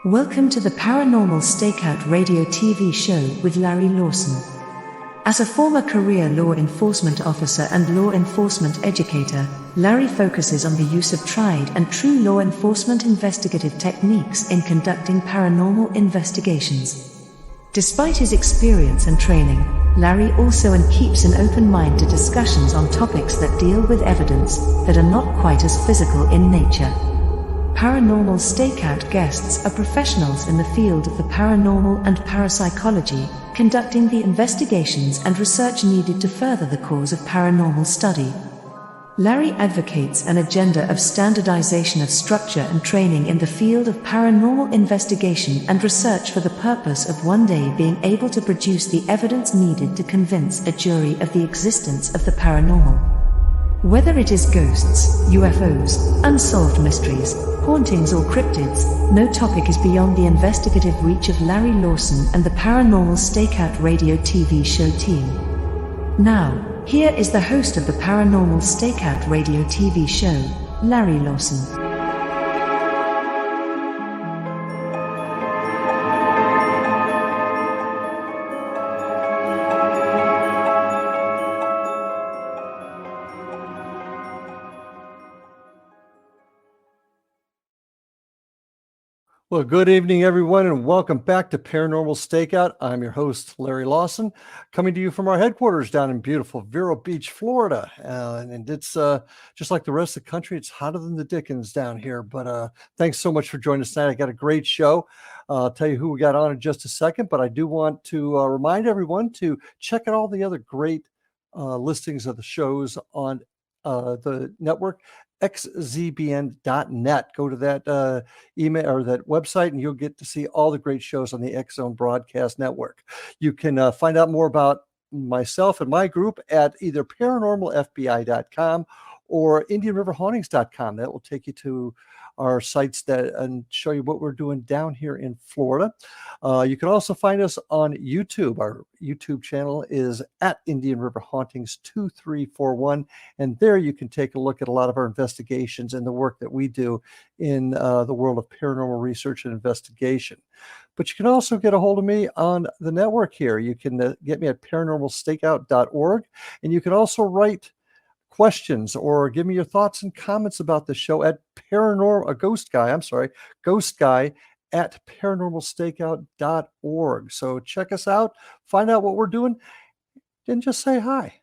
Welcome to the Paranormal Stakeout radio TV show with Larry Lawson. As a former career law enforcement officer and law enforcement educator, Larry focuses on the use of tried and true law enforcement investigative techniques in conducting paranormal investigations. Despite his experience and training, Larry also keeps an open mind to discussions on topics that deal with evidence that are not quite as physical in nature. Paranormal Stakeout guests are professionals in the field of the paranormal and parapsychology, conducting the investigations and research needed to further the cause of paranormal study. Larry advocates an agenda of standardization of structure and training in the field of paranormal investigation and research for the purpose of one day being able to produce the evidence needed to convince a jury of the existence of the paranormal. Whether it is ghosts, UFOs, unsolved mysteries, hauntings or cryptids, no topic is beyond the investigative reach of Larry Lawson and the Paranormal Stakeout radio TV show team. Now, here is the host of the Paranormal Stakeout radio TV show, Larry Lawson. Well, good evening, everyone, and welcome back to Paranormal Stakeout. I'm your host, Larry Lawson, coming to you from our headquarters down in beautiful Vero Beach, Florida. And it's just like the rest of the country, it's hotter than the Dickens down here. But thanks so much for joining us tonight. I got a great show. I'll tell you who we got on in just a second, but I do want to remind everyone to check out all the other great listings of the shows on the network. xzbn.net. Go to that email or that website and you'll get to see all the great shows on the X Zone Broadcast Network. You can find out more about myself and my group at either paranormalfbi.com or indianriverhauntings.com. That will take you to our sites and show you what we're doing down here in Florida. You can also find us on YouTube. Our YouTube channel is at Indian River Hauntings 2341. And there you can take a look at a lot of our investigations and the work that we do in the world of paranormal research and investigation. But you can also get a hold of me on the network here. You can get me at paranormalstakeout.org. And you can also write questions or give me your thoughts and comments about the show at ghostguy at paranormalstakeout.org. So check us out, find out what we're doing, and just say hi.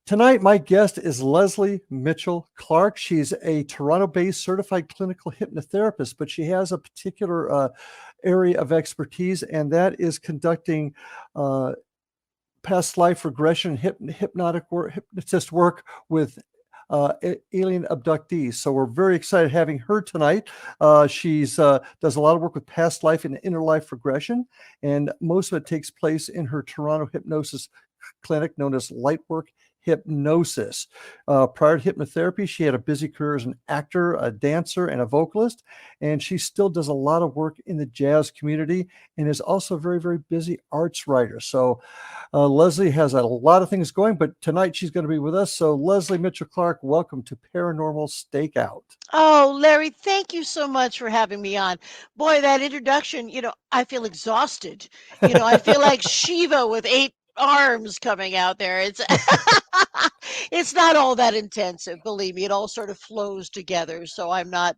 Tonight, my guest is Lesley Mitchell-Clarke. She's a Toronto-based certified clinical hypnotherapist, but she has a particular area of expertise, and that is conducting past life regression, hypnotist work with alien abductees. So we're very excited having her tonight. She's does a lot of work with past life and inner life regression, and most of it takes place in her Toronto hypnosis clinic known as Lightwork Hypnosis. Prior to hypnotherapy, she had a busy career as an actor, a dancer, and a vocalist, and she still does a lot of work in the jazz community and is also a very, very busy arts writer. So Lesley has a lot of things going, but tonight she's going to be with us. So Lesley Mitchell-Clarke, welcome to Paranormal Stakeout. Oh, Larry, thank you so much for having me on. Boy, that introduction, I feel exhausted. I feel like Shiva with 8 arms coming out there. It's it's not all that intensive, believe me. It all sort of flows together. So I'm not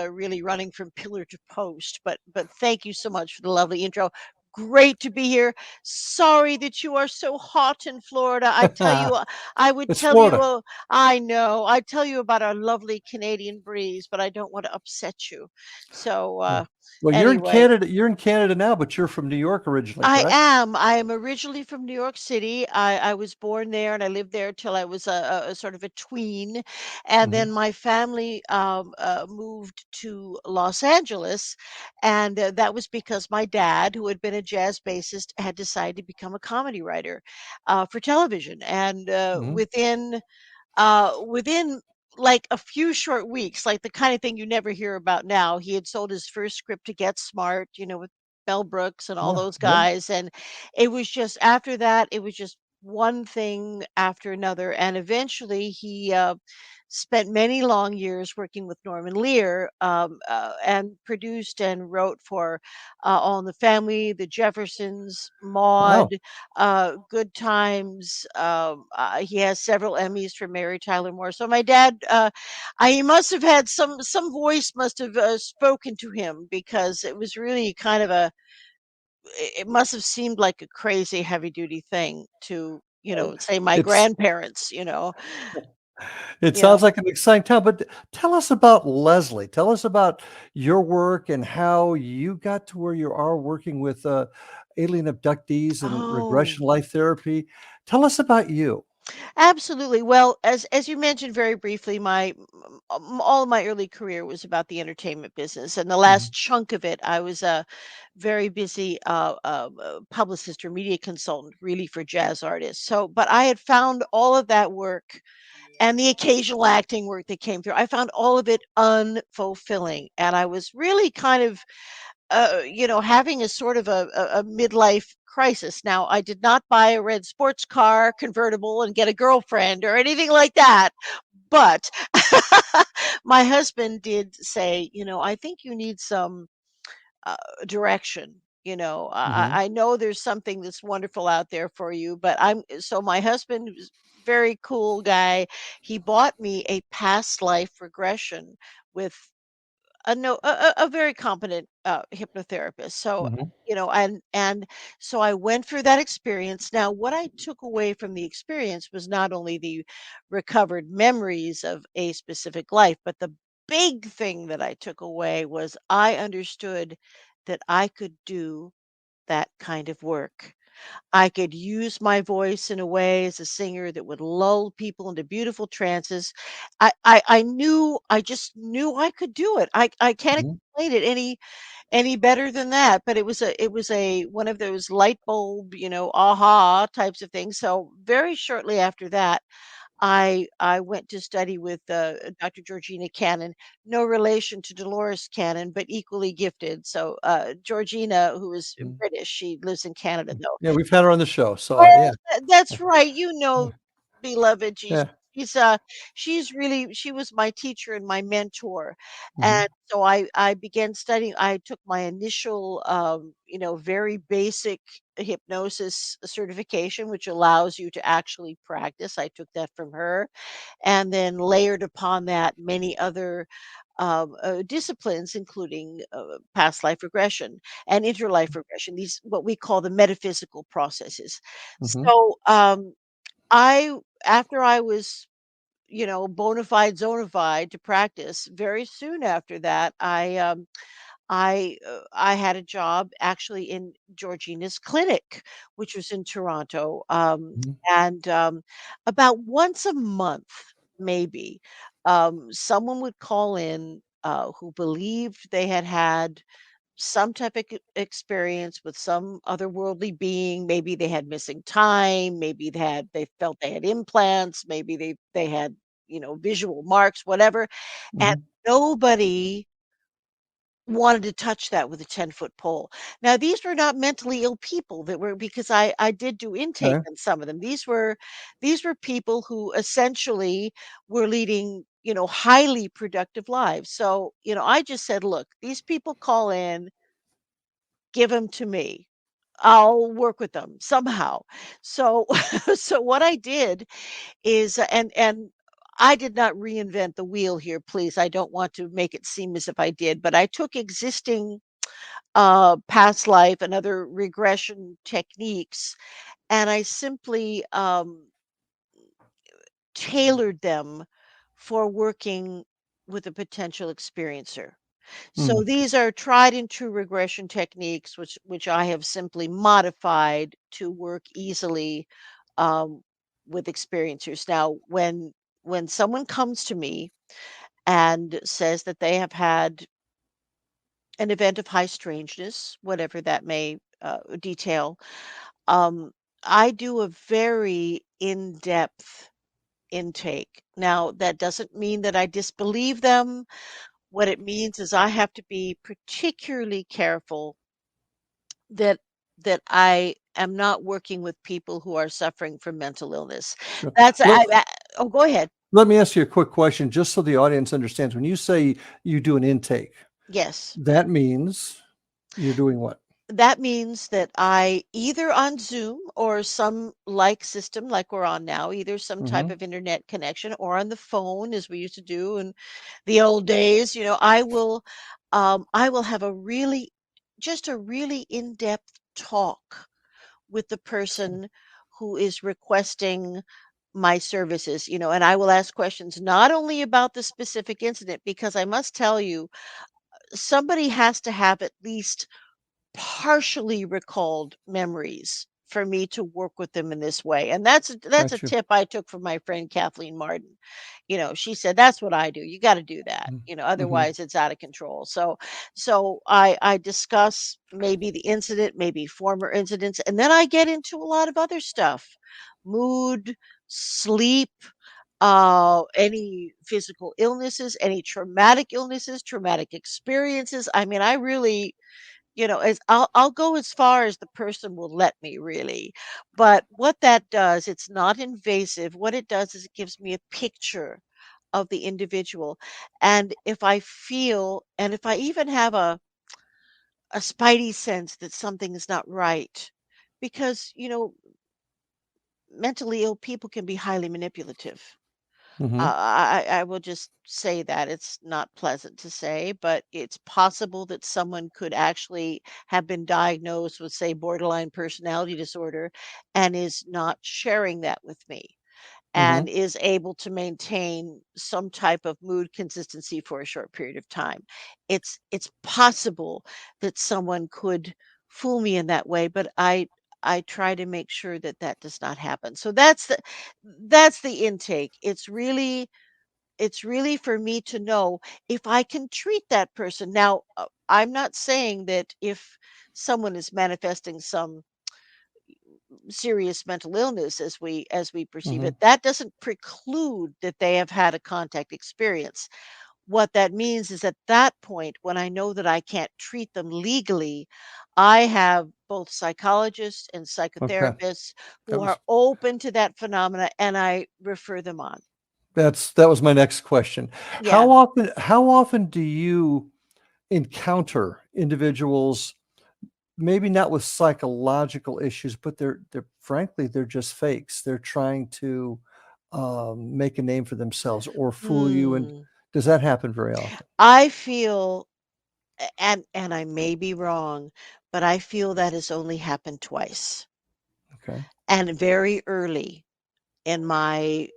really running from pillar to post, but thank you so much for the lovely intro. Great to be here. Sorry that you are so hot in Florida. I tell you, I would It's tell Florida. you, I know, I'd tell you about our lovely Canadian breeze, but I don't want to upset you. So, Well, you're in anyway. Canada. You're in Canada now, but you're from New York originally, correct? I am originally from New York City. I was born there and I lived there till I was a sort of a tween. And Mhm. then my family moved to Los Angeles. And that was because my dad, who had been a jazz bassist, had decided to become a comedy writer for television. And Mhm. within like a few short weeks, like the kind of thing you never hear about now, he had sold his first script to Get Smart, with Mel Brooks and all Yeah, those yeah. guys. And it was just after that, it was just one thing after another, and eventually he spent many long years working with Norman Lear, and produced and wrote for All in the Family, The Jeffersons, Wow. Maud, Good Times. He has several Emmys for Mary Tyler Moore. So my dad, he must have had some voice must have spoken to him, because it was really kind of it must have seemed like a crazy heavy duty thing to, say my It's grandparents, it you know. sounds like an exciting time, but tell us about Lesley. Tell us about your work and how you got to where you are working with alien abductees and Oh, regression life therapy. Tell us about you. absolutely. Well, as you mentioned very briefly, all of my early career was about the entertainment business, and the Mhm. last chunk of it, I was a very busy publicist or media consultant, really for jazz artists. So, but I had found all of that work and the occasional acting work that came through. I found all of it unfulfilling, and I was really kind of having a sort of a midlife crisis. Now, I did not buy a red sports car convertible and get a girlfriend or anything like that, but my husband did say, I think you need some direction. Mhm. I know there's something that's wonderful out there for you, but so my husband was very cool guy. He bought me a past life regression with a no a very competent hypnotherapist. So, Mhm. and so I went through that experience. Now, what I took away from the experience was not only the recovered memories of a specific life, but the big thing that I took away was I understood that I could do that kind of work. I could use my voice in a way as a singer that would lull people into beautiful trances. I just knew I could do it. I can't Mhm. explain it any better than that, but it was a one of those light bulb, aha types of things. So very shortly after that, I went to study with Dr. Georgina Cannon, no relation to Dolores Cannon, but equally gifted. So Georgina, who is Mhm. British, she lives in Canada though. Yeah, we've had her on the show. So Oh, yeah. that's right, beloved Yeah. she's, she was my teacher and my mentor, Mhm. and so I began studying. I took my initial, very basic hypnosis certification, which allows you to actually practice. I took that from her, and then layered upon that many other disciplines, including past life regression and interlife regression. These what we call the metaphysical processes. Mhm. So I after I was bona fide to practice, very soon after that, I had a job actually in Georgina's clinic, which was in Toronto, Mhm. and, about once a month, maybe, someone would call in, who believed they had had some type of experience with some otherworldly being. Maybe they had missing time, maybe they felt they had implants, maybe they had, visual marks, whatever, and Mhm. nobody wanted to touch that with a 10-foot pole. Now, these were not mentally ill people that were, because I did do intake Okay. on some of them. These were people who essentially were leading, highly productive lives. So, I just said, "Look, these people call in, give them to me. I'll work with them somehow." So so what I did is and I did not reinvent the wheel here, please. I don't want to make it seem as if I did, but I took existing past life and other regression techniques, and I simply tailored them for working with a potential experiencer. So Mm. these are tried and true regression techniques, which I have simply modified to work easily um, with experiencers. Now, when someone comes to me and says that they have had an event of high strangeness, whatever that may detail, um, I do a very in-depth intake. Now, that doesn't mean that I disbelieve them. What it means is I have to be particularly careful that that I am not working with people who are suffering from mental illness. Sure. That's Let, oh, go ahead. let me ask you a quick question, just so the audience understands. When you say you do an intake, Yes. that means you're doing what? That means that I either on Zoom or some like system like we're on now, either some type Mm-hmm. of internet connection or on the phone as we used to do in the old days, I will have just a really in-depth talk with the person who is requesting my services, and I will ask questions not only about the specific incident, because I must tell you, somebody has to have at least partially recalled memories for me to work with them in this way. And that's a Got you. tip I took from my friend Kathleen Martin. She said, that's what I do. You got to do that. Mm-hmm. Otherwise it's out of control. So I discuss maybe the incident, maybe former incidents, and then I get into a lot of other stuff. Mood, sleep, any physical illnesses, any traumatic illnesses, traumatic experiences. I mean, I really, as I'll go as far as the person will let me, really. But what that does, it's not invasive. What it does is it gives me a picture of the individual. And if I feel, and if I even have a spidey sense that something is not right, because, mentally ill people can be highly manipulative. Mm-hmm. I will just say that it's not pleasant to say, but it's possible that someone could actually have been diagnosed with, say, borderline personality disorder and is not sharing that with me Mm-hmm. and is able to maintain some type of mood consistency for a short period of time. It's possible that someone could fool me in that way, but I try to make sure that that does not happen. So that's the intake. It's really for me to know if I can treat that person. Now, I'm not saying that if someone is manifesting some serious mental illness as we perceive Mm-hmm. it, that doesn't preclude that they have had a contact experience. What that means is at that point, when I know that I can't treat them legally, I have both psychologists and Okay. psychotherapists That who are was open to that phenomena, and I refer them on. that was my next question. Yeah. How often do you encounter individuals, maybe not with psychological issues, but they're frankly they're just fakes. They're trying to make a name for themselves or fool you. And Hmm. does that happen very often? I feel, and I may be wrong, but I feel that has only happened twice, Okay. and very early in my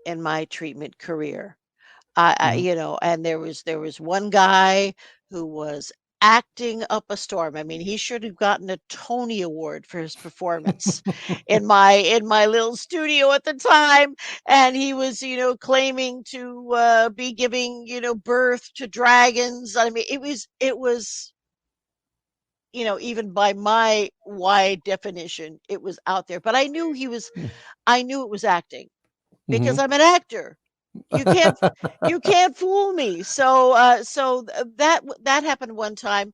treatment career. Hmm. And there was one guy who was acting up a storm. I mean, he should have gotten a Tony Award for his performance in my little studio at the time. And he was, claiming to be giving, birth to dragons. I mean, it was, even by my wide definition, it was out there. But I knew it was acting because Hmm. I'm an actor. You can't you can't fool me. So that happened one time,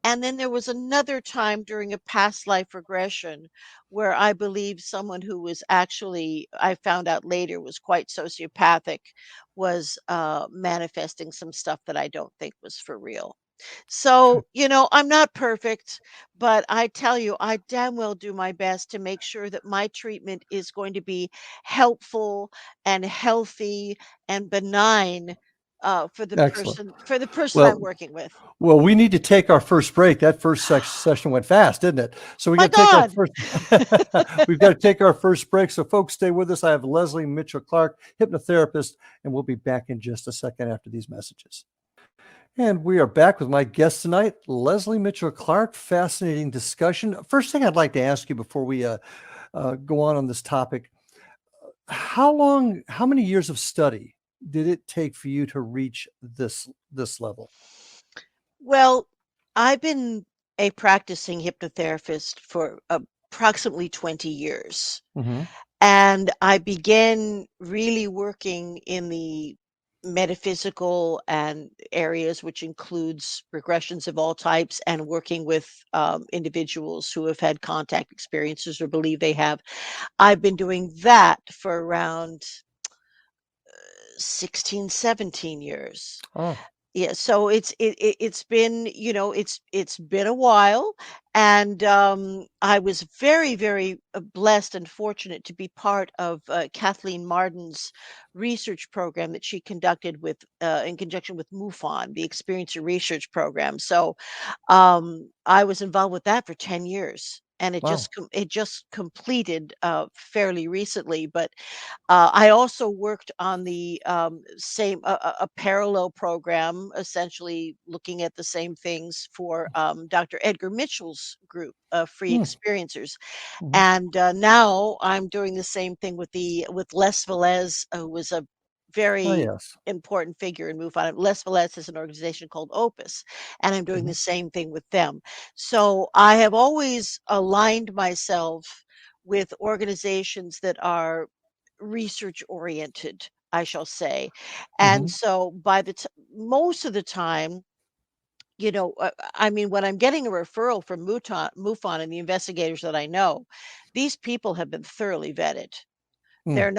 and then there was another time during a past life regression where I believe someone who was actually, I found out later, was quite sociopathic, was manifesting some stuff that I don't think was for real. Okay. So, I'm not perfect, but I tell you, I damn well do my best to make sure that my treatment is going to be helpful and healthy and benign for the Excellent. person I'm Well, working with. well, we need to take our first break. That first session went fast, didn't it? So we My got to take our God. first. We've got to take our first break. So, folks, stay with us. I have Lesley Mitchell-Clarke, hypnotherapist, and we'll be back in just a second after these messages. And we are back with my guest tonight, Lesley Mitchell-Clarke. Fascinating discussion. First thing I'd like to ask you before we go on this topic: how many years of study did it take for you to reach this level? Well, I've been a practicing hypnotherapist for approximately 20 years. Hmm. And I began really working in the metaphysical and areas, which includes regressions of all types and working with individuals who have had contact experiences or believe they have. I've been doing that for around 16, 17 years. Oh, Yeah, so it's been, it's been a while, and I was very, very blessed and fortunate to be part of Kathleen Marden's research program that she conducted with in conjunction with MUFON, the Experiencer Research Program. So I was involved with that for 10 years. And wow. it just completed fairly recently, but I also worked on the same a parallel program, essentially looking at the same things for Dr. Edgar Mitchell's group, Free Mm, Experiencers, mhm. and now I'm doing the same thing with Les Velez, who was a Oh, very yes. important figure in MUFON. Les Velez is an organization called Opus, and I'm doing Mhm, the same thing with them. So I have always aligned myself with organizations that are research oriented, I shall say. And mhm, so by most of the time, I mean, when I'm getting a referral from MUFON and the investigators that I know, these people have been thoroughly vetted. mm, They're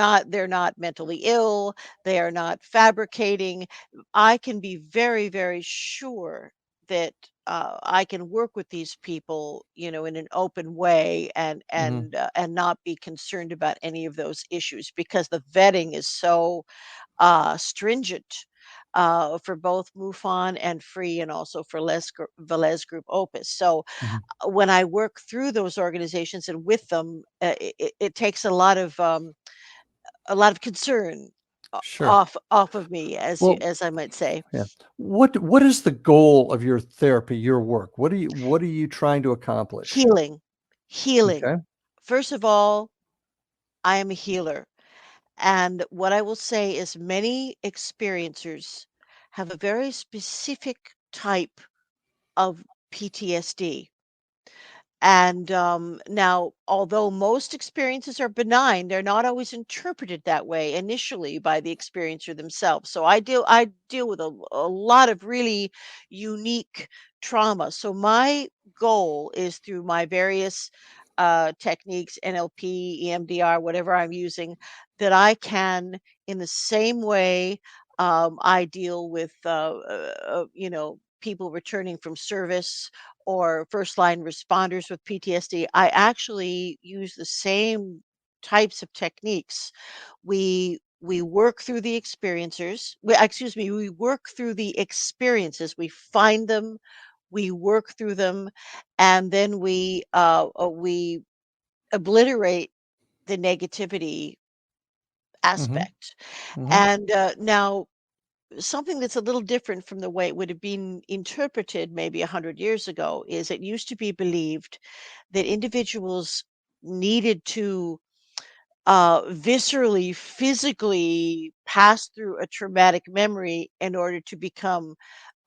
not mentally ill, they are not fabricating. I can be very, very sure that I can work with these people, in an open way mhm, and not be concerned about any of those issues because the vetting is so stringent for both MUFON and Free, and also for Velez Group Opus. So mhm. when I work through those organizations and with them, it takes a lot of concern Sure. off of me, Well, as I might say. yeah. What is the goal of your therapy, your work? What are you trying to accomplish? Healing, healing. Okay. First of all, I am a healer. And what I will say is many experiencers have a very specific type of PTSD. And now, although most experiences are benign, they're not always interpreted that way initially by the experiencer themselves. So I deal with a lot of really unique trauma. So my goal is through my various techniques, NLP, EMDR, whatever I'm using, that I can, in the same way I deal with, people returning from service or first line responders with PTSD, I actually use the same types of techniques. We work through the experiencers. Excuse me, we work through the experiences. We find them, we work through them, and then we obliterate the negativity Mhm, aspect. mhm, And now something that's a little different from the way it would have been interpreted maybe 100 years ago is it used to be believed that individuals needed to viscerally, physically pass through a traumatic memory in order to become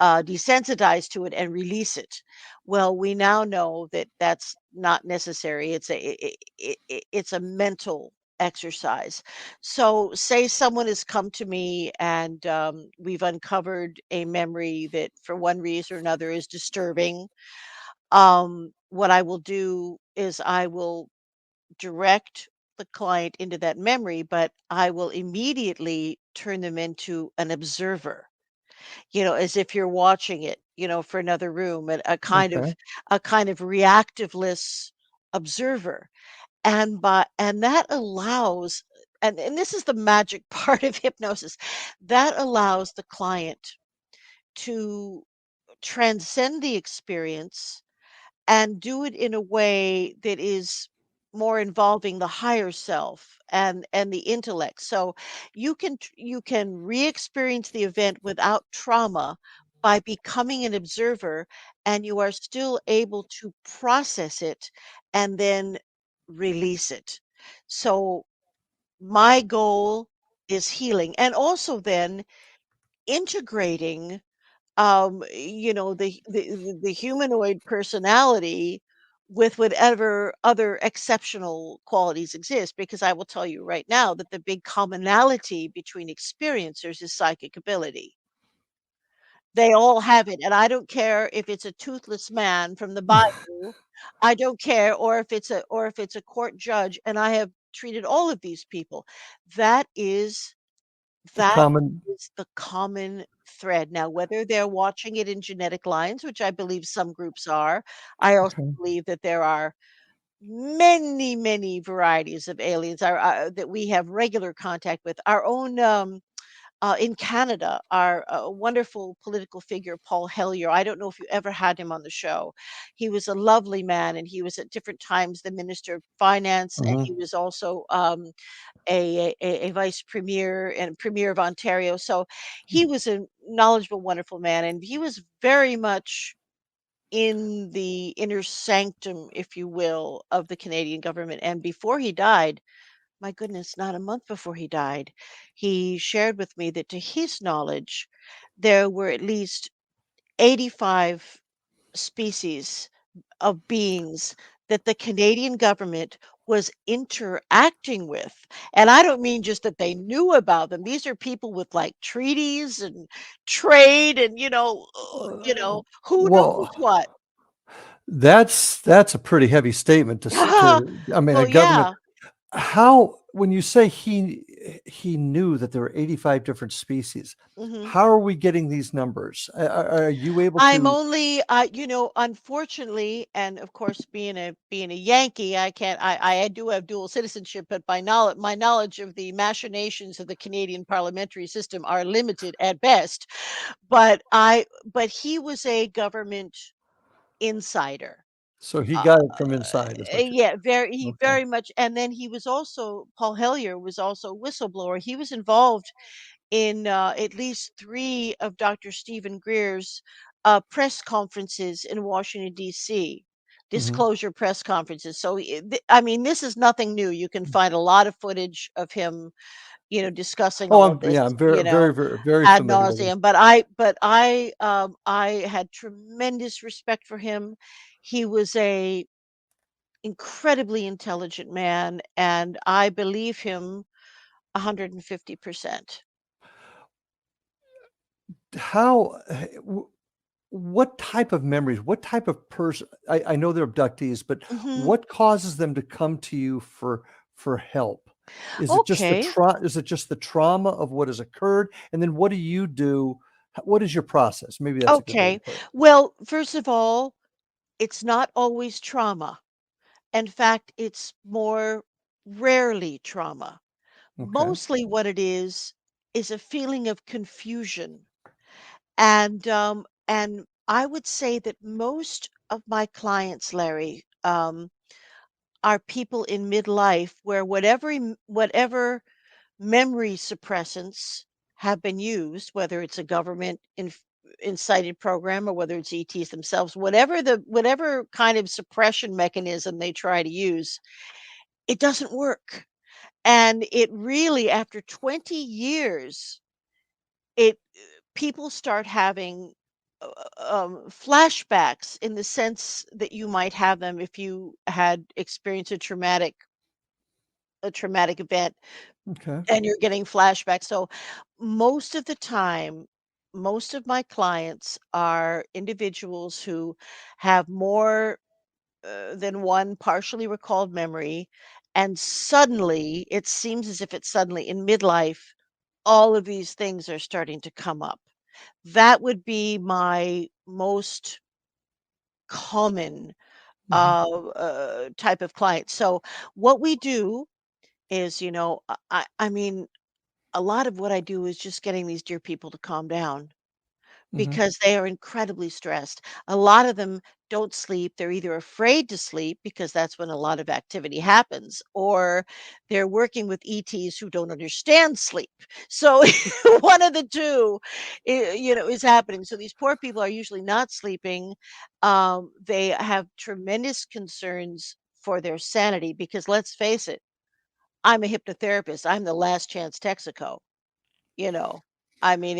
desensitized to it and release it. Well, we now know that that's not necessary. It's a mental exercise. So, say someone has come to me and we've uncovered a memory that, for one reason or another, is disturbing. What I will do is I will direct the client into that memory, but I will immediately turn them into an observer, as if you're watching it, for another room, and okay, a kind of reactiveless observer. And that allows, and this is the magic part of hypnosis, that allows the client to transcend the experience and do it in a way that is more involving the higher self and the intellect. So you can re-experience the event without trauma by becoming an observer, and you are still able to process it and then release it. So my goal is healing, and also then integrating the humanoid personality with whatever other exceptional qualities exist, because I will tell you right now that the big commonality between experiencers is psychic ability. They all have it, and I don't care if it's a toothless man from the bayou, I don't care, or if it's a court judge, and I have treated all of these people. That is The that common. is the common thread. Now, whether they're watching it in genetic lines, which I believe some groups are, I also Okay. believe that there are many, many varieties of aliens that we have regular contact with. Our own, in Canada, our wonderful political figure, Paul Hellyer. I don't know if you ever had him on the show. He was a lovely man, and he was at different times the Minister of Finance, and he Mhm. was also a vice premier and premier of Ontario. So he was a knowledgeable, wonderful man, and he was very much in the inner sanctum, if you will, of the Canadian government. And before he died, my goodness, not a month before he died, he shared with me that to his knowledge, there were at least 85 species of beings that the Canadian government was interacting with. And I don't mean just that they knew about them. These are people with like treaties and trade and Uh, who knows well, what. that's a pretty heavy statement to I mean, a Well, government. yeah. How when you say he knew that there were 85 different species, Mhm. how are we getting these numbers? Are you able I'm to only, unfortunately, and of course, being a Yankee, I can't. I do have dual citizenship, but my knowledge of the machinations of the Canadian parliamentary system are limited at best. But he was a government insider. so he Uh, got it from inside is what yeah, he okay. very much. And then he was also Paul Hellyer was also a whistleblower. He was involved in at least three of Dr. Stephen Greer's press conferences in Washington, D.C., Mhm. disclosure press conferences. So, I mean, this is nothing new. You can find a lot of footage of him, discussing Oh, all of this, I'm very, very, very, very ad familiar with it. nauseum. But I had tremendous respect for him. He was a incredibly intelligent man, and I believe him 150%. How what type of memories, what type of person I know they're abductees, but Mhm. what causes them to come to you for help? Okay. Is it just the trauma of what has occurred? And then what do you do? What is your process? Maybe that's a good way to Okay. put it. Well, first of all, it's not always trauma. In fact, it's more rarely trauma. Okay. Mostly what it is a feeling of confusion. And I would say that most of my clients, Larry, are people in midlife where whatever memory suppressants have been used, whether it's a government incited program or whether it's ETs themselves, whatever kind of suppression mechanism they try to use, it doesn't work. And it really, after 20 years, it people start having flashbacks in the sense that you might have them if you had experienced a traumatic event Okay. and you're getting flashbacks. So most of the time, most of my clients are individuals who have more than one partially recalled memory. And suddenly, it seems as if it's suddenly in midlife, all of these things are starting to come up. That would be my most common Mhm. type of client. So, what we do is, I mean, a lot of what I do is just getting these dear people to calm down Mhm. because they are incredibly stressed. A lot of them don't sleep. They're either afraid to sleep because that's when a lot of activity happens, or they're working with ETs who don't understand sleep. So one of the two, is happening. So these poor people are usually not sleeping. They have tremendous concerns for their sanity because let's face it, I'm a hypnotherapist. I'm the last chance Texaco. You know, I mean,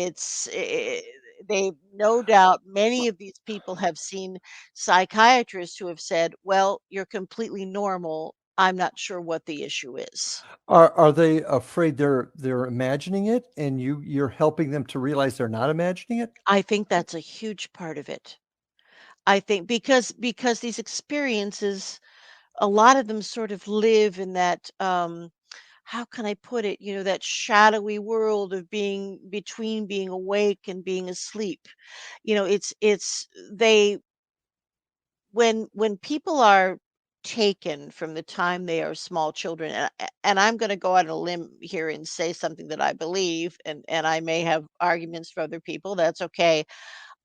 they no doubt many of these people have seen psychiatrists who have said, "Well, you're completely normal. I'm not sure what the issue is." Are they afraid they're imagining it and you're helping them to realize they're not imagining it? I think that's a huge part of it. I think because these experiences, a lot of them sort of live in that, how can I put it? That shadowy world of being between being awake and being asleep. It's they when people are taken from the time they are small children, and I'm going to go out on a limb here and say something that I believe, and I may have arguments for other people. That's okay.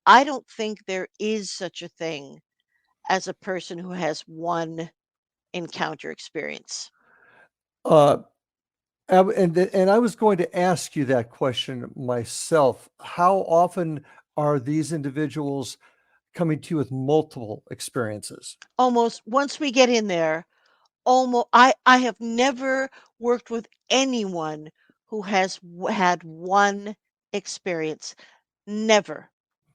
I don't think there is such a thing as a person who has one encounter experience. Uh, and I was going to ask you that question myself. How often are these individuals coming to you with multiple experiences? Almost once we get in there, almost I have never worked with anyone who has had one experience. Never.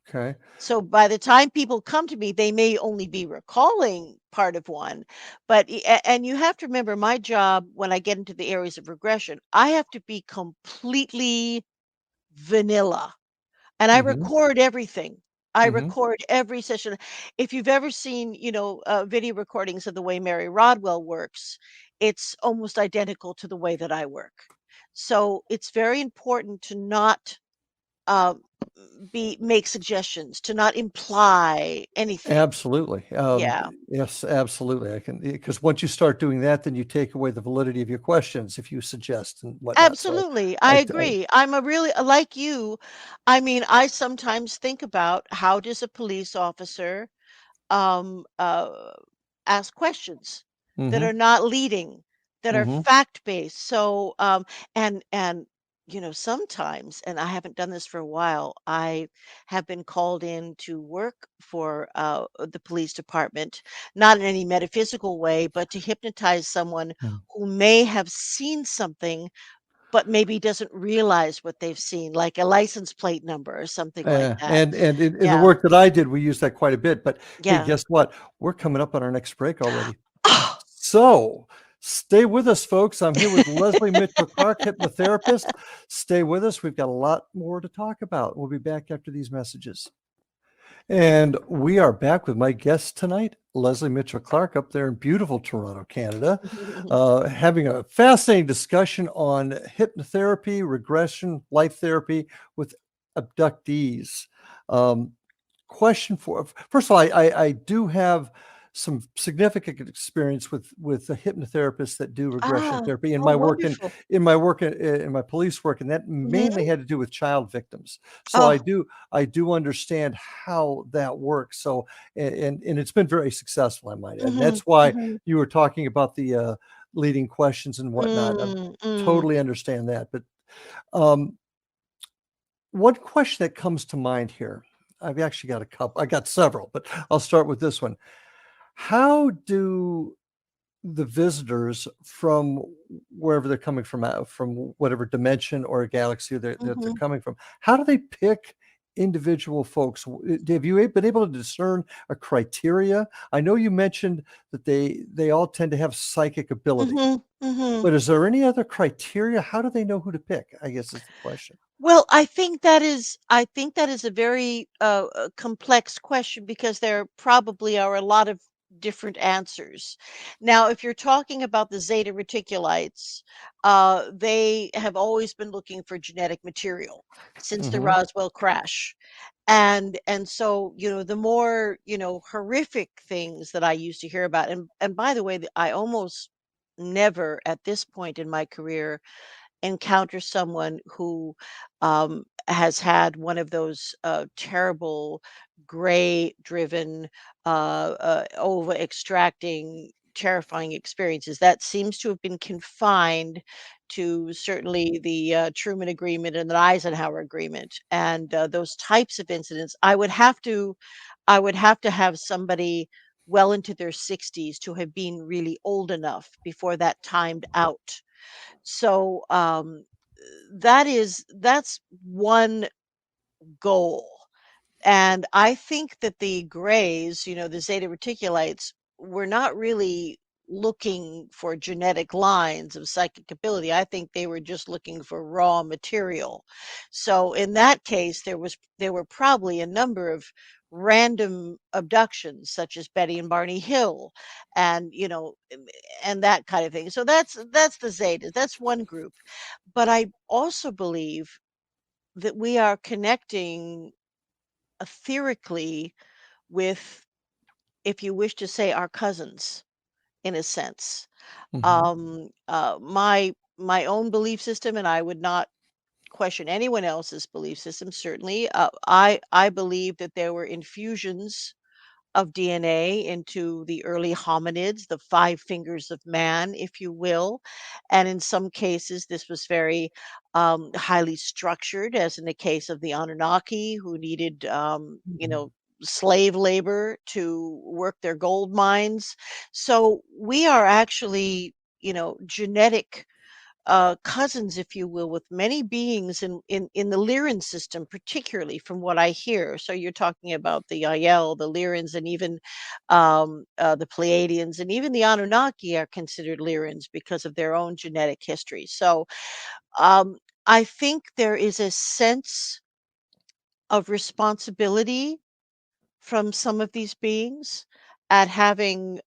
Okay. So by the time people come to me, they may only be recalling part of one, but and you have to remember my job when I get into the areas of regression, I have to be completely vanilla. And I Mhm. record everything. I Mhm. record every session. If you've ever seen, video recordings of the way Mary Rodwell works, it's almost identical to the way that I work. So it's very important to not uh, be make suggestions, to not imply anything. Absolutely. Yeah, Yes, absolutely. I can because once you start doing that, then you take away the validity of your questions if you suggest and whatnot. So absolutely. I I agree. I'm a really like you. I mean, I sometimes think about how does a police officer um, uh, ask questions that mhm. are not leading, that are Mhm. fact based. So, and sometimes, and I haven't done this for a while. I have been called in to work for the police department, not in any metaphysical way, but to hypnotize someone Mm. who may have seen something. But maybe doesn't realize what they've seen, like a license plate number or something like that. And in the Yeah, work that I did, we use that quite a bit. But hey, yeah. guess what? We're coming up on our next break already. So stay with us, folks. I'm here with Lesley Mitchell-Clarke, hypnotherapist. Stay with us. We've got a lot more to talk about. We'll be back after these messages. And we are back with my guest tonight, Lesley Mitchell-Clarke, up there in beautiful Toronto, Canada, having a fascinating discussion on hypnotherapy, regression, life therapy with abductees. Um, Question for first of all, I do have some significant experience with the hypnotherapists that do regression Ah, therapy in oh, my work and wonderful. in my police work, and that Mhm. mainly had to do with child victims. So Oh, I do understand how that works. So and it's been very successful, I might add. And mhm, that's why mhm. you were talking about the leading questions and whatnot. I Mm, mm, totally understand that. But um, one question that comes to mind here, I've actually got a couple. I got several, but I'll start with this one. How do the visitors from wherever they're coming from whatever dimension or galaxy that they're mhm. coming from, how do they pick individual folks? Have you been able to discern a criteria? I know you mentioned that they all tend to have psychic ability, Mhm, mhm. but is there any other criteria? How do they know who to pick? I guess is the question. Well, I think that is a very complex question because there probably are a lot of different answers. Now, if you're talking about the Zeta Reticulites, they have always been looking for genetic material since the Hmm. Roswell crash. And so, the more, horrific things that I used to hear about, and by the way, I almost never at this point in my career encounter someone who has had one of those terrible gray driven ova extracting terrifying experiences that seems to have been confined to certainly the Truman Agreement and the Eisenhower Agreement, and those types of incidents. I would have to have somebody well into their 60s to have been really old enough before that timed out. So that's one goal. And I think that the grays, the zeta reticulites, were not really looking for genetic lines of psychic ability. I think they were just looking for raw material. So in that case, there were probably a number of random abductions, such as Betty and Barney Hill, and and that kind of thing. So that's the zetas. That's one group. But I also believe that we are connecting etherically with, if you wish to say, our cousins, in a sense. Hmm. My own belief system, and I would not question anyone else's belief system, certainly. I believe that there were infusions of DNA into the early hominids, the five fingers of man, if you will. And in some cases, this was very highly structured, as in the case of the Anunnaki, who needed, slave labor to work their gold mines. So we are actually, genetic cousins, if you will, with many beings in the Lyran system, particularly from what I hear. So you're talking about the Yael, the Lyrans, and even the Pleiadians, and even the Anunnaki are considered Lyrans because of their own genetic history. So um, I think there is a sense of responsibility from some of these beings at having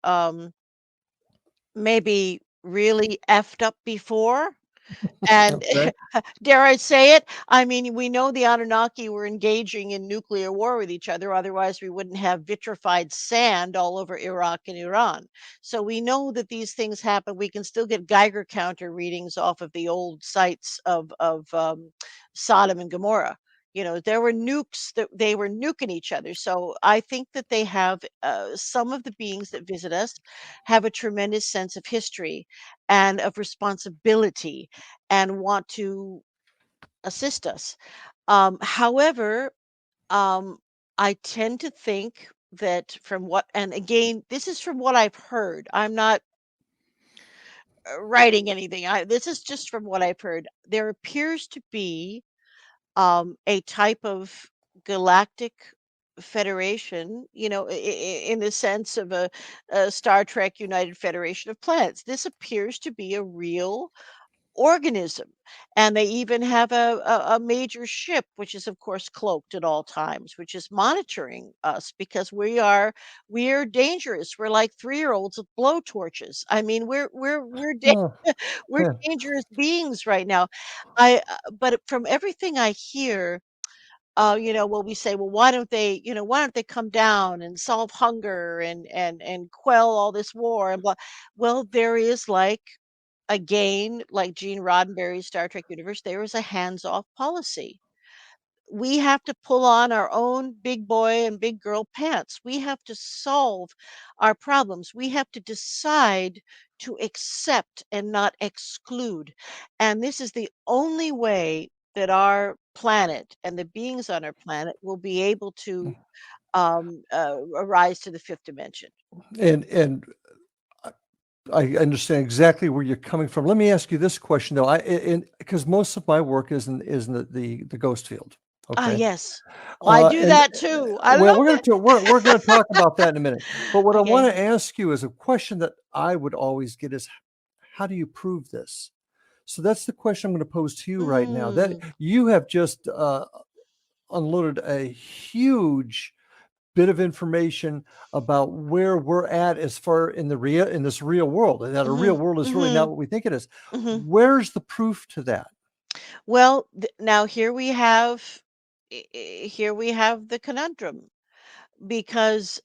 maybe really effed up before. And Okay. dare I say it? I mean, we know the Anunnaki were engaging in nuclear war with each other. Otherwise, we wouldn't have vitrified sand all over Iraq and Iran. So we know that these things happen. We can still get Geiger counter readings off of the old sites of Sodom and Gomorrah. There were nukes that they were nuking each other. So I think that they have, some of the beings that visit us have a tremendous sense of history and of responsibility and want to assist us. However, um, I tend to think that and again, this is from what I've heard. I'm not writing anything. This is just from what I've heard. There appears to be a type of galactic federation, in the sense of a Star Trek United Federation of Planets. This appears to be a real organism. And they even have a major ship, which is of course cloaked at all times, which is monitoring us because we're dangerous. We're like 3-year-olds with blow torches. I mean, Oh, we're dangerous beings right now. But from everything I hear, well, we say, well, why don't they come down and solve hunger and quell all this war and blah. Well, there is, like, again, like Gene Roddenberry's Star Trek universe, there is a hands-off policy. We have to pull on our own big boy and big girl pants. We have to solve our problems. We have to decide to accept and not exclude. And this is the only way that our planet and the beings on our planet will be able to arise to the fifth dimension. and I understand exactly where you're coming from. Let me ask you this question though. Because most of my work is in the ghost field. Ah, Okay. yes. Well, I do And that too. I well, love it. we're going to talk about that in a minute. But what I want Okay. to ask you is a question that I would always get is, how do you prove this? So that's the question I'm going to pose to you right now. That Mm, you have just unloaded a huge bit of information about where we're at as far in this real world, and that a real mhm, world is really not mhm, what we think it is. mhm. Where's the proof to that? Well, now here we have the conundrum because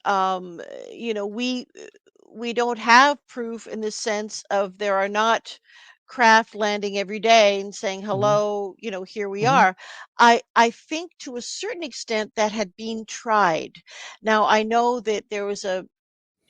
we don't have proof in the sense of there are not craft landing every day and saying Hmm. hello, here we Hmm. are. I think to a certain extent that had been tried. Now I know that there was a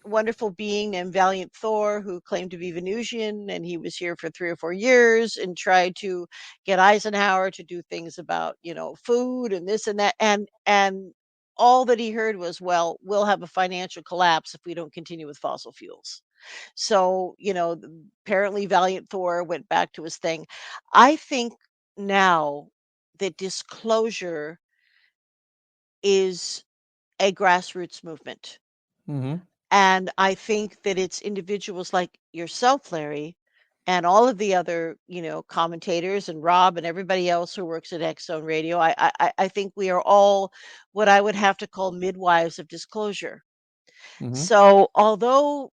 wonderful being named Valiant Thor who claimed to be Venusian, and he was here for 3 or 4 years and tried to get Eisenhower to do things about, food and this and that. And all that he heard was, well, we'll have a financial collapse if we don't continue with fossil fuels. So, apparently Valiant Thor went back to his thing. I think now that disclosure is a grassroots movement. Mm-hmm. And I think that it's individuals like yourself, Larry, and all of the other, commentators and Rob and everybody else who works at X Zone Radio. I think we are all what I would have to call midwives of disclosure. Mm-hmm. So although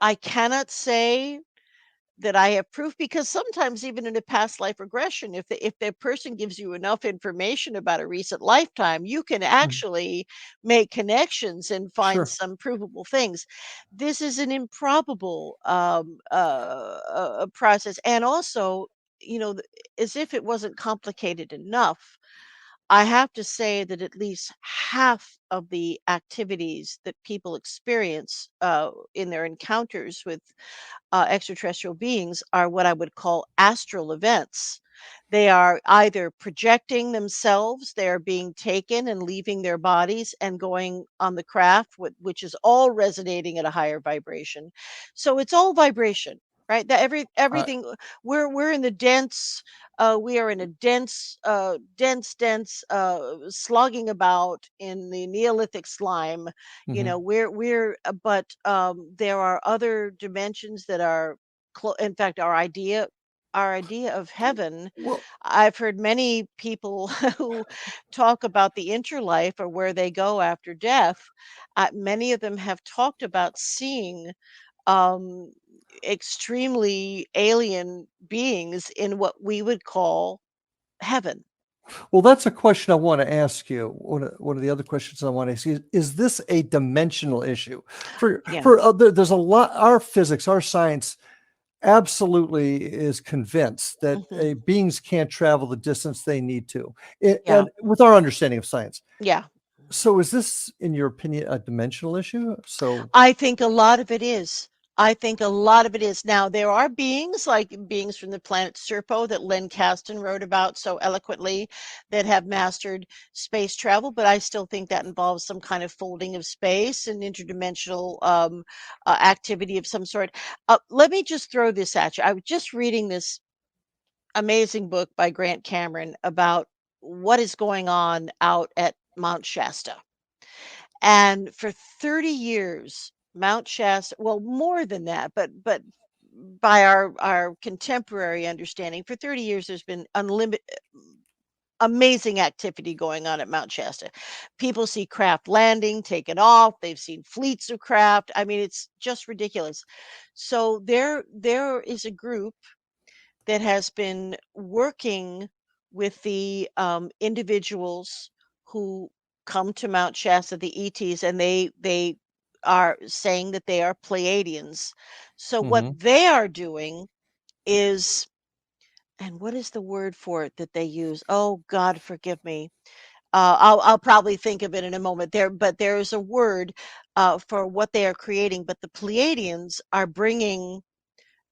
I cannot say that I have proof, because sometimes even in a past life regression, if the person gives you enough information about a recent lifetime, you can Mm-hmm. actually make connections and find Sure. some provable things. This is an improbable process, and also, as if it wasn't complicated enough. I have to say that at least half of the activities that people experience in their encounters with extraterrestrial beings are what I would call astral events. They are either projecting themselves, they are being taken and leaving their bodies and going on the craft, which is all resonating at a higher vibration. So it's all vibration, right? That I, everything we're in the dense. We are in a dense, slogging about in the Neolithic slime. mm-hmm. But there are other dimensions that are in fact our idea of heaven. Well, I've heard many people who talk about the interlife or where they go after death. Many of them have talked about seeing um extremely alien beings in what we would call heaven. well, that's a question I want to ask you. One of the other questions I want to ask you is this a dimensional issue? Yeah. There's a lot. Our physics, our science, absolutely is convinced that Hmm. beings can't travel the distance they need to, Yeah. and with our understanding of science. Yeah. So, is this, in your opinion, a dimensional issue? So, I think a lot of it is. I think a lot of it is. Now, there are beings like beings from the planet Serpo that Len Kasten wrote about so eloquently that have mastered space travel, but I still think that involves some kind of folding of space and interdimensional activity of some sort. Let me just throw this at you. I was just reading this amazing book by Grant Cameron about what is going on out at Mount Shasta. And for 30 years, Mount Shasta, well, more than that, but by our contemporary understanding, for 30 years there's been unlimited amazing activity going on at Mount Shasta. People see craft landing, taking off, they've seen fleets of craft. I mean, it's just ridiculous. So there is a group that has been working with the individuals who come to Mount Shasta, the ETs, and they are saying that they are Pleiadians. So what mhm. they are doing is, and what is the word for it that they use? Oh God, forgive me. I'll probably think of it in a moment. But there is a word for what they are creating. But the Pleiadians are bringing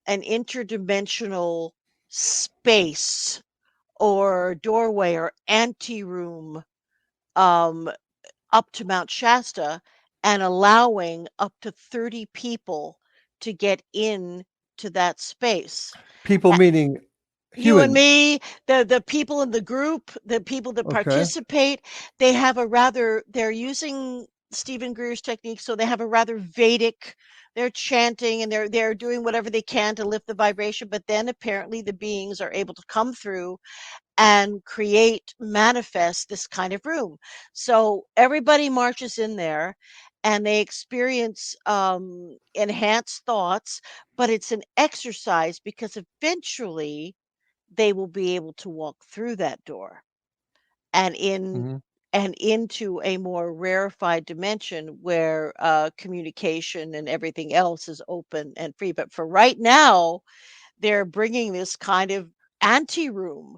an interdimensional space or doorway or anteroom um, up to Mount Shasta and allowing up to 30 people to get in to that space. People meaning You and human. me, the people in the group, the people that Okay. participate, they're using Stephen Greer's technique, so they have a rather Vedic. They're chanting and they're doing whatever they can to lift the vibration, but then apparently the beings are able to come through and manifest this kind of room. So everybody marches in there and they experience enhanced thoughts, but it's an exercise because eventually they will be able to walk through that door and Mhm. into a more rarefied dimension where communication and everything else is open and free. But for right now, they're bringing this kind of anti-room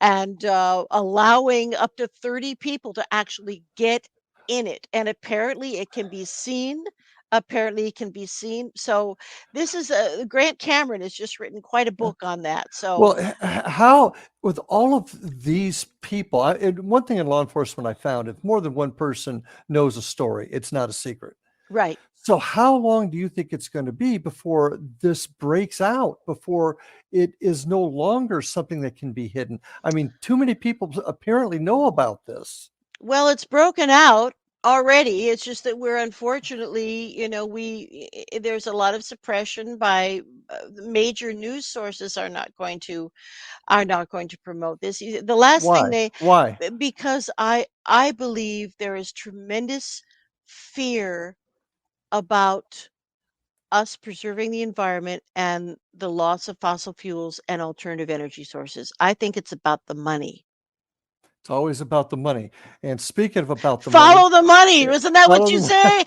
and allowing up to 30 people to actually get in it. And apparently it can be seen. Apparently it can be seen. So this is Grant Cameron has just written quite a book on that. So Well, how, with all of these people, and one thing in law enforcement I found, if more than one person knows a story, it's not a secret. right. So how long do you think it's going to be before this breaks out, before it is no longer something that can be hidden? I mean, too many people apparently know about this. Well, it's broken out already. It's just that we're unfortunately, there's a lot of suppression by the major news sources are not going to promote this. The last thing Why? Why? because I believe there is tremendous fear about us preserving the environment and the loss of fossil fuels and alternative energy sources. I think it's about the money. It's always about the money. And speaking of about the money, Follow the money. Isn't that what you follow say?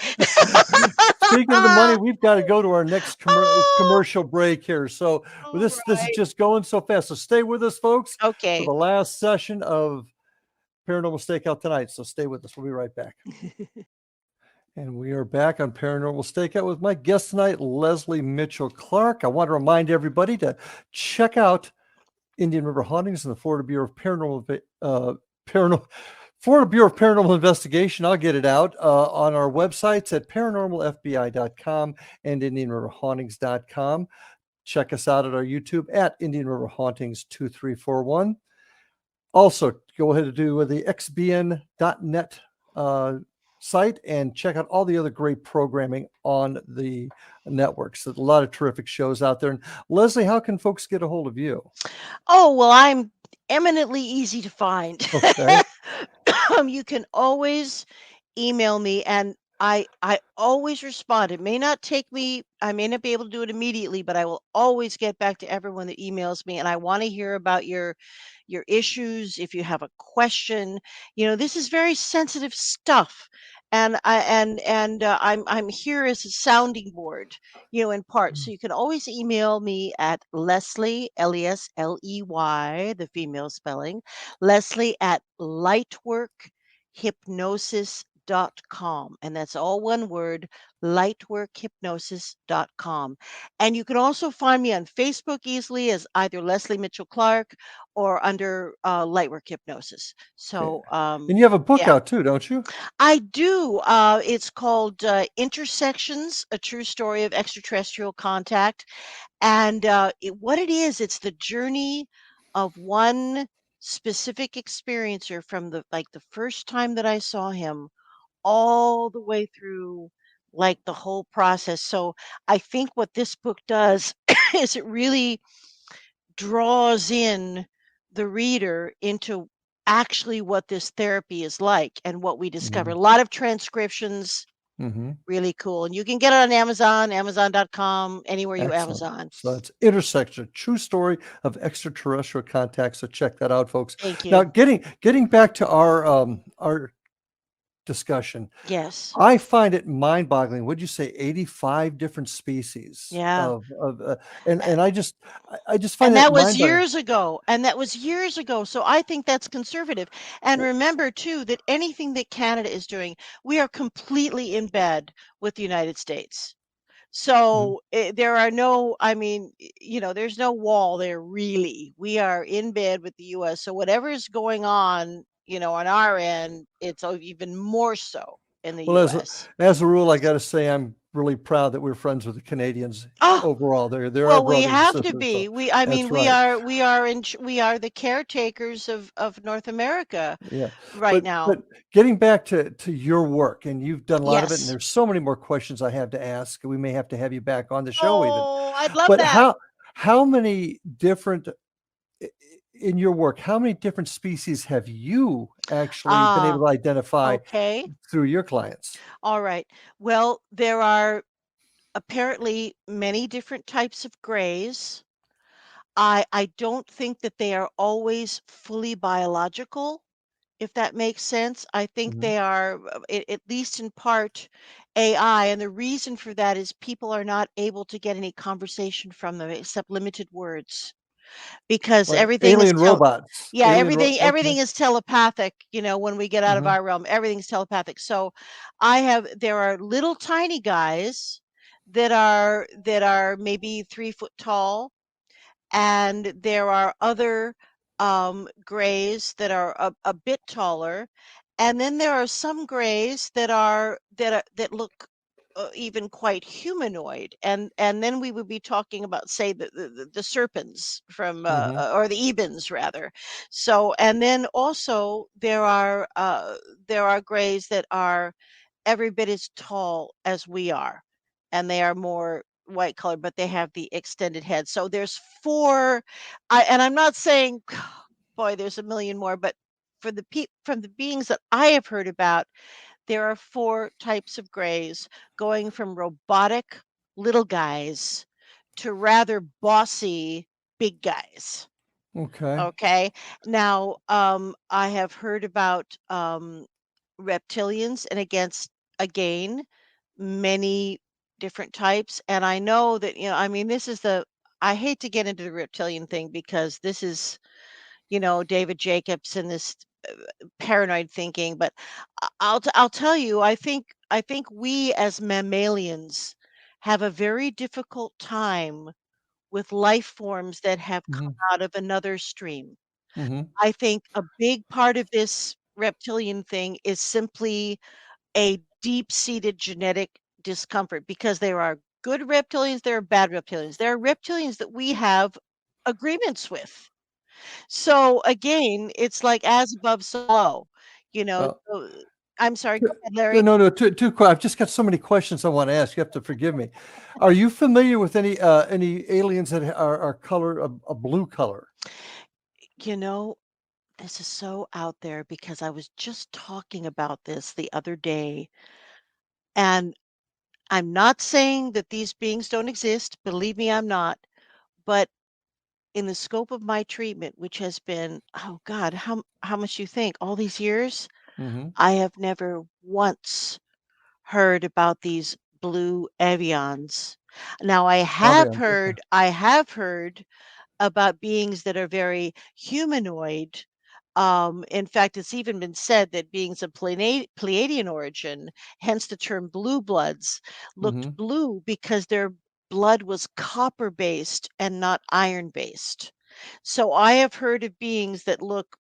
speaking of the money, we've got to go to our next Oh, commercial break here. So all this is right. just going so fast. So stay with us, folks, for Okay. the last session of Paranormal Stakeout tonight. So stay with us. We'll be right back. And we are back on Paranormal Stakeout with my guest tonight, Lesley Mitchell-Clarke. I want to remind everybody to check out Indian River Hauntings and the Florida Bureau of Florida Bureau of Paranormal Investigation. I'll get it out on our websites at paranormalfbi.com and indianriverhauntings.com. Check us out at our YouTube at Indian River Hauntings 2341. Also, go ahead and do the xbn.net site and check out all the other great programming on the networks. There's a lot of terrific shows out there. And Lesley, how can folks get a hold of you? Oh, well, I'm eminently easy to find. Okay. You can always email me, and I always respond. It may not take me, I may not be able to do it immediately, but I will always get back to everyone that emails me, and I want to hear about your issues. If you have a question, this is very sensitive stuff. I'm here as a sounding board, in part. So you can always email me at Lesley, Lesley, the female spelling, Lesley at lightworkhypnosis.com. And that's all one word, lightworkhypnosis.com. And you can also find me on Facebook easily as either Lesley Mitchell-Clarke or under Lightwork Hypnosis. Okay. So, And you have a book yeah, out too, don't you? I do. It's called Intersections, A True Story of Extraterrestrial Contact. And what it is, it's the journey of one specific experiencer from the first time that I saw him all the way through like the whole process. So I think what this book does is it really draws in the reader into actually what this therapy is like and what we discover. Mhm. A lot of transcriptions, Mhm. really cool. And you can get it on Amazon, Amazon.com, anywhere you Excellent. Amazon. So that's Intersection, True Story of Extraterrestrial Contact. So check that out, folks. Thank Now, you. getting back to our discussion, Yes. I find it mind-boggling. Would you say 85 different species Yeah. of and I just find And that that was mind-boggling. years ago. And that was years ago. So I think that's conservative. And remember, too, that anything that Canada is doing, we are completely in bed with the United States. Mhm. So there are no, I mean, there's no wall there really. We are in bed with the US. So whatever is going on, on our end, it's even more so in the Well, US. as a rule, I got to say I'm really proud that we're friends with the Canadians Oh, overall. They're our well, we brothers and have to sisters. So be. I mean, that's we right. are we are we are the caretakers of North America Yeah. right now. But getting back to your work, and you've done a lot of it, and Yes. there's so many more questions I have to ask. We may have to have you back on the show even. Oh, I'd love But that. how many different in your work, how many different species have you actually been able Ah, to identify okay. through your clients? All right. Well, there are apparently many different types of grays. I don't think that they are always fully biological, if that makes sense. I think Mhm. they are, at least in part, AI. And the reason for that is people are not able to get any conversation from them except limited words because Like everything is alien robots. yeah, everything Okay. is telepathic, when we get out of Mhm. our realm, everything's telepathic. So there are little tiny guys that are maybe 3 foot tall, and there are other grays that are a bit taller, and then there are some grays that look even quite humanoid, and then we would be talking about, say, the serpents from Hmm. or the ebens rather. So, and then also there are grays that are every bit as tall as we are, and they are more white colored, but they have the extended head. So there's four. And I'm not saying, boy, there's a million more, but from the beings that I have heard about, there are four types of grays, going from robotic little guys to rather bossy big guys. Okay. Okay. Now, I have heard about reptilians, and again, many different types. And I know that, I mean, I hate to get into the reptilian thing because this is, David Jacobs and this paranoid thinking, but I'll tell you, I think we as mammalians have a very difficult time with life forms that have Hmm. come out of another stream. Hmm. I think a big part of this reptilian thing is simply a deep-seated genetic discomfort, because there are good reptilians, there are bad reptilians. There are reptilians that we have agreements with. So again, it's like as above, so below, Uh, so I'm sorry, go Two- ahead, Larry. No, too quick. I've just got so many questions I want to ask. You have to forgive me. Are you familiar with any aliens that are color a blue color? You know, this is so out there because I was just talking about this the other day, and I'm not saying that these beings don't exist. Believe me, I'm not. But in the scope of my treatment, which has been, oh God, how much you think? All these years, Hmm. I have never once heard about these blue avians. Now Avians. Okay. I have heard about beings that are very humanoid. In fact, it's even been said that beings of Pleiadian origin, hence the term blue bloods, looked Hmm. blue because their blood was copper based and not iron based. So I have heard of beings that look,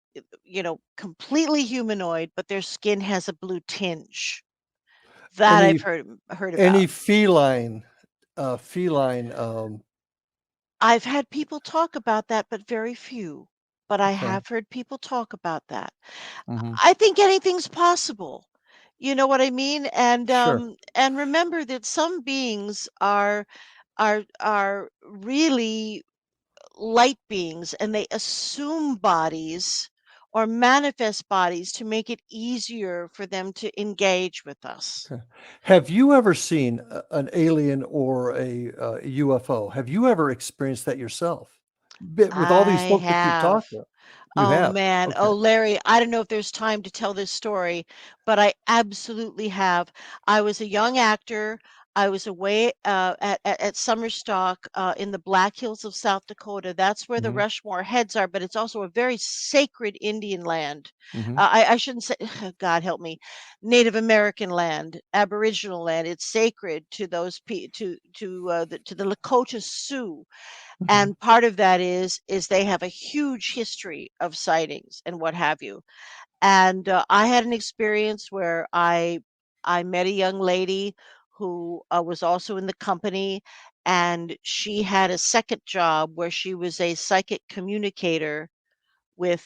completely humanoid, but their skin has a blue tinge. That I've Any heard about. any feline. I've had people talk about that, but very few. But I Okay. have heard people talk about that. Hmm. I think anything's possible. You know what I mean? Sure. And remember that some beings are really light beings, and they assume bodies or manifest bodies to make it easier for them to engage with us. Okay. Have you ever seen an alien or a UFO? Have you ever experienced that yourself? With all these I folks that you've have. talked to, you Oh have. man. Okay. Oh, Larry, I don't know if there's time to tell this story, but I absolutely have. I was a young actor. I was away at summer stock in the Black Hills of South Dakota. That's where the Hmm. Rushmore heads are, but it's also a very sacred Indian land. Hmm. I shouldn't say, God help me, Native American land, Aboriginal land. It's sacred to those to the Lakota Sioux, Hmm. and part of that is they have a huge history of sightings and what have you. And I had an experience where I met a young lady who was also in the company, and she had a second job where she was a psychic communicator with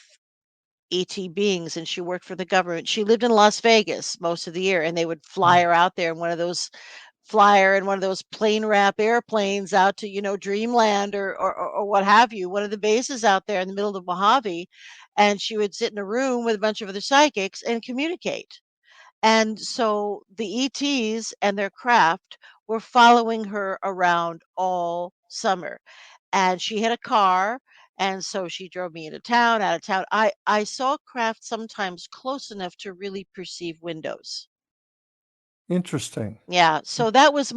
ET beings, and she worked for the government. She lived in Las Vegas most of the year, and they would fly her out there in one of those plane wrap airplanes out to, Dreamland or what have you, one of the bases out there in the middle of Mojave. And she would sit in a room with a bunch of other psychics and communicate. And so the ETs and their craft were following her around all summer. And she had a car, and so she drove me into town, out of town. I saw craft sometimes close enough to really perceive windows. Interesting. Yeah, so that was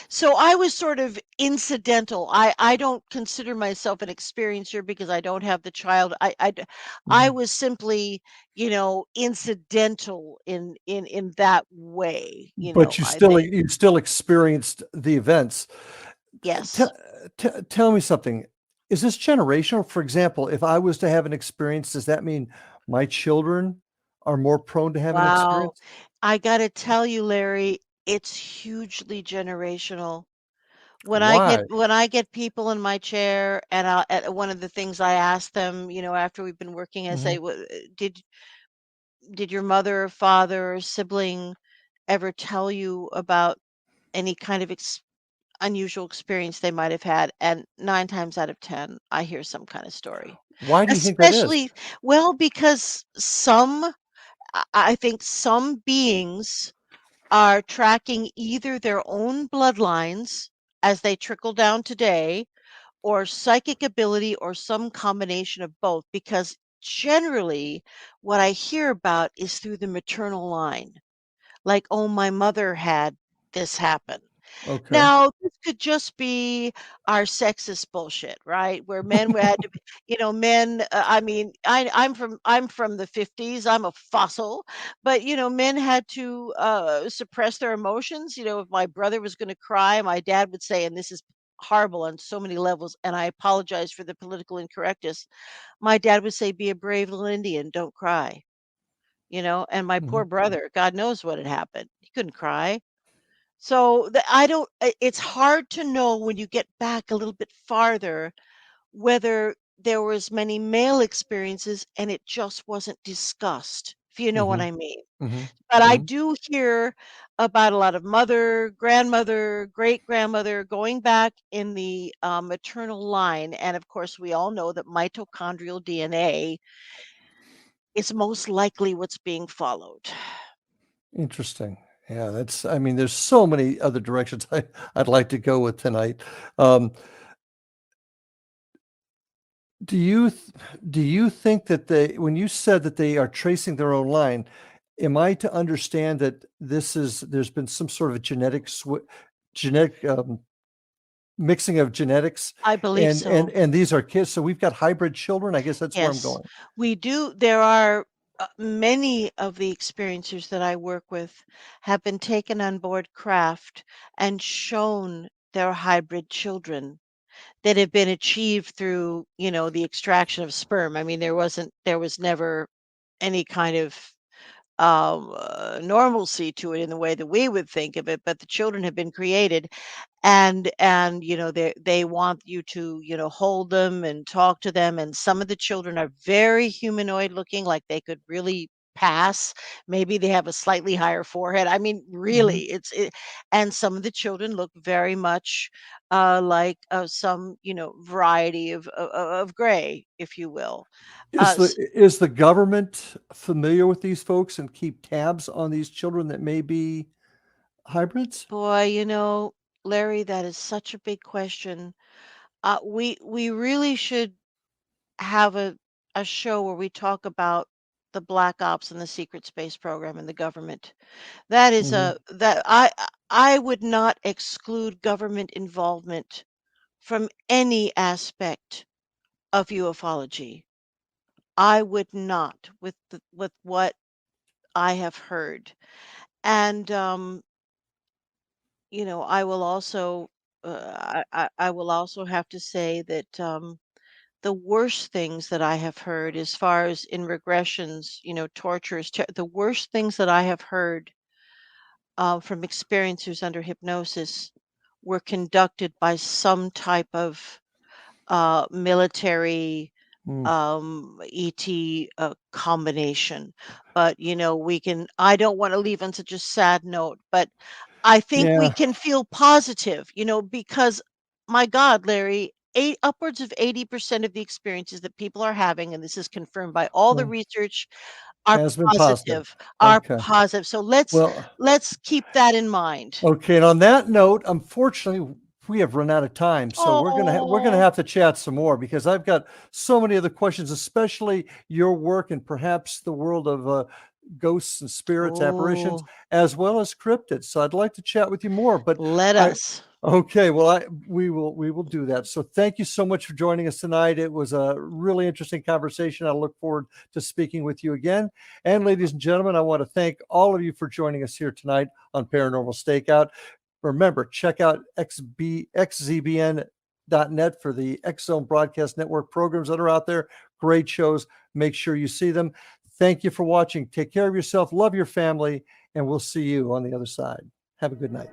so I was sort of incidental. I don't consider myself an experiencer because I don't have the child. I Mhm. was simply, incidental in that way, But I think. you still experienced the events. Yes. Tell tell me something. Is this generational? For example, if I was to have an experience, does that mean my children are more prone to have an Wow. experience? I got to tell you, Larry, It's hugely generational. Why? When I get people in my chair, and one of the things I ask them, after we've been working, I say, Mhm. Did your mother or father or sibling ever tell you about any kind of unusual experience they might have had?" And 9 times out of 10, I hear some kind of story. Why do you think that is? Especially, well, because I think some beings are tracking either their own bloodlines as they trickle down today, or psychic ability, or some combination of both, because generally what I hear about is through the maternal line. Like, "Oh, my mother had this happen." Okay. Now, this could just be our sexist bullshit, right? Where men had to be, men. I mean, I'm from the '50s. I'm a fossil, but men had to suppress their emotions. If my brother was going to cry, my dad would say, and this is horrible on so many levels, and I apologize for the political incorrectness. My dad would say, "Be a brave little Indian, don't cry." And my poor Mhm. brother, God knows what had happened. He couldn't cry. So I don't. It's hard to know when you get back a little bit farther whether there was many male experiences and it just wasn't discussed. If you know what Mhm. I mean. Mhm. But I Mhm. do hear about a lot of mother, grandmother, great grandmother going back in the maternal line, and of course we all know that mitochondrial DNA is most likely what's being followed. Interesting. Yeah, I mean, there's so many other directions I'd like to go with tonight. Um, do you th- do you think that when you said that they are tracing their own line, am I to understand that there's been some sort of a genetic mixing of genetics, I believe and so. and these are kids, so we've got hybrid children? I guess that's where I'm Yes, going. we do. There are many of the experiencers that I work with have been taken on board craft and shown their hybrid children that have been achieved through, the extraction of sperm. I mean, there was never any kind of normalcy to it in the way that we would think of it, but the children have been created, and they want you to hold them and talk to them, and some of the children are very humanoid looking, like they could really pass. Maybe they have a slightly higher forehead. I mean, Mhm. really, and some of the children look very much like some variety of gray, if you will. Is the S- is the government familiar with these folks and keep tabs on these children that may be hybrids? Boy, Larry, that is such a big question. We really should have a show where we talk about the black ops and the secret space program and the government. That is Mhm. a that I would not exclude government involvement from any aspect of ufology. I would not, with what I have heard. And I will also I will also have to say that the worst things that I have heard, as far as in regressions, tortures, the worst things that I have heard from experiencers under hypnosis were conducted by some type of military Mm. ET combination. But I don't want to leave on such a sad note, but I think we Yeah. can feel positive, because my God, Larry, upwards of 80% of the experiences that people are having, and this is confirmed by all the Well, research, are has been positive. positive, are Okay. positive. So let's Well, let's keep that in mind. okay, and on that note, unfortunately, we have run out of time, so we're gonna Oh, have to chat some more because I've got so many other questions, especially your work and perhaps the world of ghosts and spirits, apparitions, oh, as well as cryptids. So I'd like to chat with you more, but let I us. okay, well, we will do that. So thank you so much for joining us tonight. It was a really interesting conversation. I look forward to speaking with you again. And ladies and gentlemen, I want to thank all of you for joining us here tonight on Paranormal Stakeout. Remember, check out xzbn.net for the X Zone Broadcast Network programs that are out there. Great shows. Make sure you see them. Thank you for watching. Take care of yourself, love your family, and we'll see you on the other side. Have a good night.